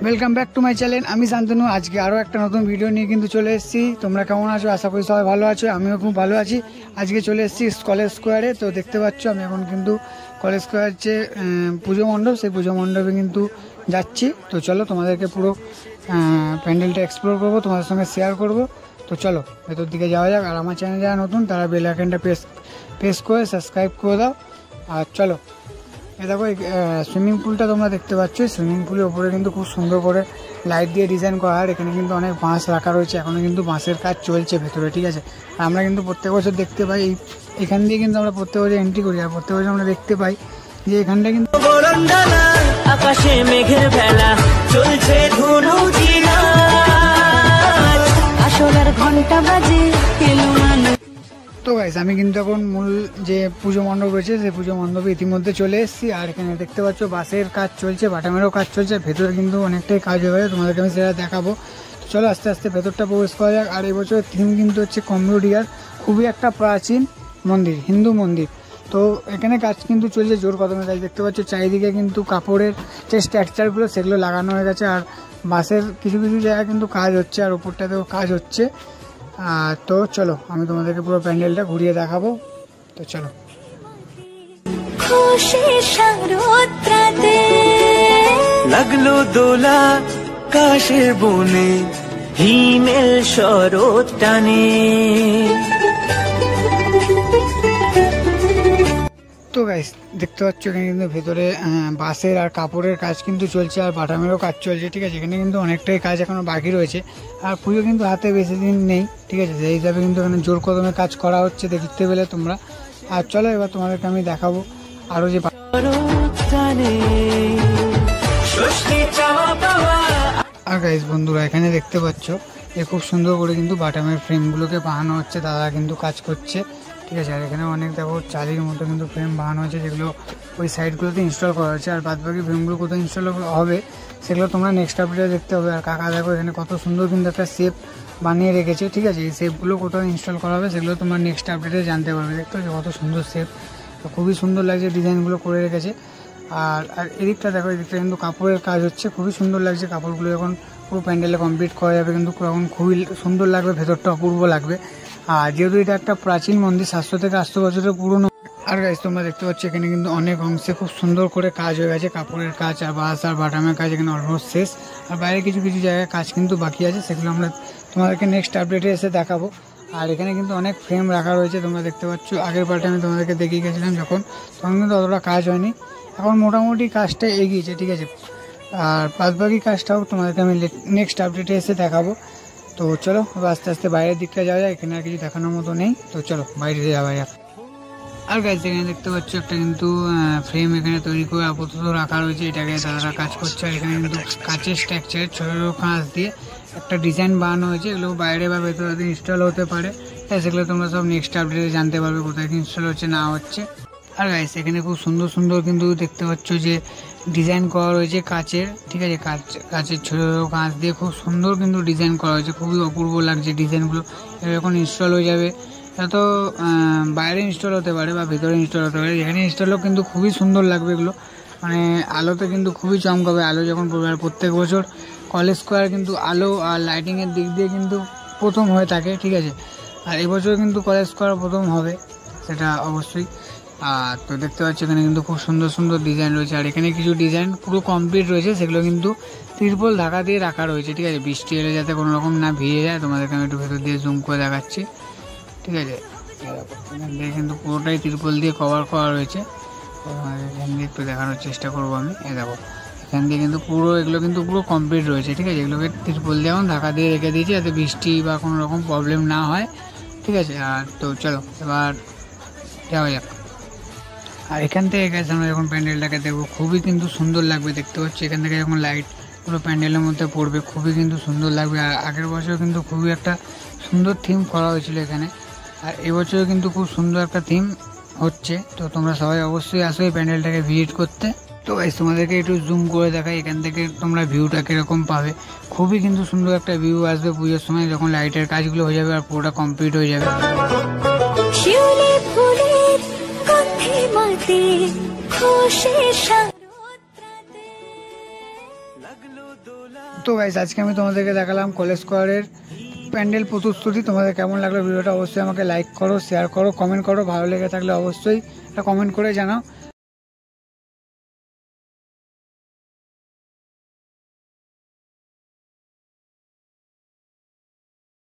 Welcome back to my channel. আমি শান্তনু। আজকে আরও একটা নতুন ভিডিও নিয়ে কিন্তু চলে এসেছি। তোমরা কেমন আছো? আশা করি সবাই ভালো আছো, আমিও খুব ভালো আছি। আজকে চলে এসেছি কলেজ স্কোয়ারে। তো দেখতে পাচ্ছ আমি এখন কিন্তু কলেজ স্কোয়ার যে পুজো মণ্ডপ, সেই পুজো মণ্ডপে কিন্তু যাচ্ছি। তো চলো তোমাদেরকে পুরো প্যান্ডেলটা এক্সপ্লোর করবো, তোমাদের সঙ্গে শেয়ার করব। তো চলো ভেতর দিকে যাওয়া যাক। আর আমার চ্যানেল যারা নতুন তারা বেল আইকনটা প্রেস করে সাবস্ক্রাইব করে দাও। আর চলো, এ দেখো সুইমিং পুলটা তোমরা দেখতে পাচ্ছ। সুইমিং পুলের ওপরে কিন্তু খুব সুন্দর করে লাইট দিয়ে ডিজাইন করা। আর এখানে কিন্তু অনেক বাঁশ রাখা রয়েছে, এখনো কিন্তু বাঁশের কাজ চলছে ভেতরে, ঠিক আছে। আর আমরা কিন্তু প্রত্যেক বছর দেখতে পাই এখান দিয়ে কিন্তু আমরা প্রত্যেক বছর এন্ট্রি করি। আর প্রত্যেক বছর আমরা দেখতে পাই যে এখানটা কিন্তু আকাশে মেঘের ভেলা চলছে আসলার ঘন্টা বাজে। তো গাইস, আমি কিন্তু এখন মূল যে পুজো মণ্ডপ রয়েছে সেই পুজো মণ্ডপে ইতিমধ্যে চলে এসেছি। আর এখানে দেখতে পাচ্ছ বাঁশের কাজ চলছে, বাটামেরও কাজ চলছে। ভেতরে কিন্তু অনেকটাই কাজ হয়ে গেছে, তোমাদেরকে আমি সেটা দেখাবো। চলো আস্তে আস্তে ভেতরটা প্রবেশ করা যাক। আর এবছরের থিম কিন্তু হচ্ছে কম্বোডিয়ার খুবই একটা প্রাচীন মন্দির, হিন্দু মন্দির। তো এখানে কাজ কিন্তু চলছে জোর কদমে। কাজ দেখতে পাচ্ছ চারিদিকে কিন্তু কাপড়ের যে স্ট্রাকচারগুলো সেগুলো লাগানো হয়ে গেছে। আর বাঁশের কিছু কিছু জায়গায় কিন্তু কাজ হচ্ছে, আর ওপরটাতেও কাজ হচ্ছে। তো চলো আমি তোমাদেরকে পুরো প্যান্ডেলটা ঘুরিয়ে দেখাবো। তো চলো। লাগলো দোলা কাশের বনে হিমেল শরৎ টানে। তো গাইস দেখতে পাচ্ছ এখানে কিন্তু ভেতরে বাঁশের আর কাপড়ের কাজ কিন্তু চলছে, আর বাটামেরও কাজ চলছে, ঠিক আছে। এখানে কিন্তু অনেকটাই কাজ এখনো বাকি রয়েছে। আর পুজো কিন্তু হাতে বেশি দিন নেই, ঠিক আছে। সেই হিসাবে কিন্তু এখানে জোর কদমে কাজ করা হচ্ছে, দেখতে পেলে তোমরা। আর চলো এবার তোমাদেরকে আমি দেখাবো আরো যে। আর গাইস বন্ধুরা, এখানে দেখতে পাচ্ছ যে খুব সুন্দর করে কিন্তু বাটামের ফ্রেমগুলোকে বানানো হচ্ছে, দাদা কিন্তু কাজ করছে, ঠিক আছে। আর এখানে অনেক দেখো চালির মতো কিন্তু ফ্রেম বানানো হয়েছে, যেগুলো ওই সাইডগুলোতে ইনস্টল করা হয়েছে। আর বাদবাকি ফ্রেমগুলো কোথাও ইনস্টল হবে সেগুলো তোমরা নেক্সট আপডেটে দেখতে হবে। আর কাকা দেখো এখানে কত সুন্দর কিন্তু একটা শেপ বানিয়ে রেখেছে, ঠিক আছে। এই শেপগুলো কোথাও ইনস্টল করা হবে সেগুলো তোমরা নেক্সট আপডেটে জানতে পারবে। দেখতে পাচ্ছ কত সুন্দর শেপ, খুবই সুন্দর লাগছে ডিজাইনগুলো করে রেখেছে। আর এদিকটা দেখো, এদিকটা কিন্তু কাপড়ের কাজ হচ্ছে, খুবই সুন্দর লাগছে। কাপড়গুলো যখন পুরো প্যান্ডেলে কমপ্লিট করা যাবে কিন্তু তখন খুবই সুন্দর লাগবে, ভেতরটা অপূর্ব লাগবে। আর যেহেতু এটা একটা প্রাচীন মন্দির, 700 থেকে 800 বছরের পুরনো। আর গাইস তোমরা দেখতে পাচ্ছ এখানে কিন্তু অনেক অংশে খুব সুন্দর করে কাজ হয়ে গেছে, কাপড়ের কাজ আর বাঁশ আর বাটামের কাজ এখানে অলমোস্ট শেষ। আর বাইরে কিছু কিছু জায়গায় কাজ কিন্তু বাকি আছে, সেগুলো আমরা তোমাদেরকে নেক্সট আপডেটে এসে দেখাবো। আর এখানে কিন্তু অনেক ফ্রেম রাখা রয়েছে, তোমরা দেখতে পাচ্ছ। আগের পার্টে আমি তোমাদেরকে দেখিয়ে গেছিলাম যখন, তখন কিন্তু অতটা কাজ হয়নি। এখন মোটামুটি কাজটা এগিয়েছে, ঠিক আছে। আর বাদবাকি কাজটাও তোমাদেরকে আমি নেক্সট আপডেটে এসে দেখাবো। তো চলো আস্তে আস্তে বাইরের দিকটা যাওয়া যায়, এখানে আর কিছু দেখানোর মতো নেই। তো চলো বাইরে যাওয়া যাক। আর গাইস এখানে দেখতে পাচ্ছ একটা কিন্তু ফ্রেম এখানে তৈরি করে আপাতত রাখা রয়েছে, এটাকে দাদারা কাজ করছে। আর এখানে কিন্তু কাঁচের স্ট্রাকচারের ছোটো ছোটো কাঁচ দিয়ে একটা ডিজাইন বানানো হয়েছে, এগুলো বাইরে বা ভেতরে ইনস্টল হতে পারে। সেগুলো তোমরা সব নেক্সট আপডেটে জানতে পারবে কোথায় ইনস্টল হচ্ছে না হচ্ছে। আর গাইস এখানে খুব সুন্দর সুন্দর কিন্তু দেখতে পাচ্ছ যে ডিজাইন করা রয়েছে কাচের, ঠিক আছে। কাচের ছোটো ছোটো কাঁচ দিয়ে খুব সুন্দর কিন্তু ডিজাইন করা হয়েছে, খুবই অপূর্ব লাগছে ডিজাইনগুলো। যখন ইনস্টল হয়ে যাবে তো বাইরে ইনস্টল হতে পারে বা ভেতরে ইনস্টল হতে পারে, এখানে ইনস্টলও কিন্তু খুবই সুন্দর লাগবে এগুলো। মানে আলোতে কিন্তু খুবই চমকাবে, আলো যখন পড়বে। আর প্রত্যেক বছর কলেজ স্কোয়ার কিন্তু আলো আর লাইটিংয়ের দিক দিয়ে কিন্তু প্রথম হয়ে থাকে, ঠিক আছে। আর এবছর কিন্তু কলেজ স্কোয়ার প্রথম হবে, সেটা অবশ্যই। আর তো দেখতে পাচ্ছ এখানে কিন্তু খুব সুন্দর সুন্দর ডিজাইন রয়েছে। আর এখানে কিছু ডিজাইন পুরো কমপ্লিট রয়েছে, সেগুলো কিন্তু তিরপল ঢাকা দিয়ে রাখা রয়েছে, ঠিক আছে। বৃষ্টি এলে যাতে কোনো রকম না ভিজে যায়। তোমাদেরকে আমি একটু ভেতর দিয়ে জুম করে দেখাচ্ছি, ঠিক আছে। এখান দিয়ে কিন্তু পুরোটাই তিরপল দিয়ে কভার করা রয়েছে। এখান দিয়ে একটু দেখানোর চেষ্টা করবো আমি। দেখো এখান দিয়ে কিন্তু পুরো এগুলো কিন্তু পুরো কমপ্লিট রয়েছে, ঠিক আছে। এগুলোকে তিরপল দিয়ে এখন ঢাকা দিয়ে রেখে দিয়েছি যাতে বৃষ্টি বা কোনো রকম প্রবলেম না হয়, ঠিক আছে। আর তো চলো এবার যাওয়া যাক। আর এখান থেকে গেছে আমরা যখন প্যান্ডেলটাকে দেখবো খুবই কিন্তু সুন্দর লাগবে, দেখতে পাচ্ছি। এখান থেকে যখন লাইট পুরো প্যান্ডেলের মধ্যে পড়বে খুবই কিন্তু সুন্দর লাগবে। আর আগের বছর কিন্তু খুবই একটা সুন্দর থিম করা হয়েছিল এখানে, আর এবছরও কিন্তু খুব সুন্দর একটা থিম হচ্ছে। তো তোমরা সবাই অবশ্যই আসো এই প্যান্ডেলটাকে ভিজিট করতে। তো গাইস তোমাদেরকে একটু জুম করে দেখাই, এখান থেকে তোমরা ভিউটা কিরকম পাবে। খুবই কিন্তু সুন্দর একটা ভিউ আসবে পুজোর সময়, যখন লাইটের কাজগুলো হয়ে যাবে আর পুরোটা কমপ্লিট হয়ে যাবে। তো গাইস আজকে আমি তোমাদেরকে দেখালাম কলেজ স্কোয়ারের প্যান্ডেল প্রস্তুতি। তোমাদের কেমন লাগলো ভিডিওটা অবশ্যই আমাকে লাইক করো, শেয়ার করো, কমেন্ট করো। ভালো লেগে থাকলে অবশ্যই একটা কমেন্ট করে জানাও।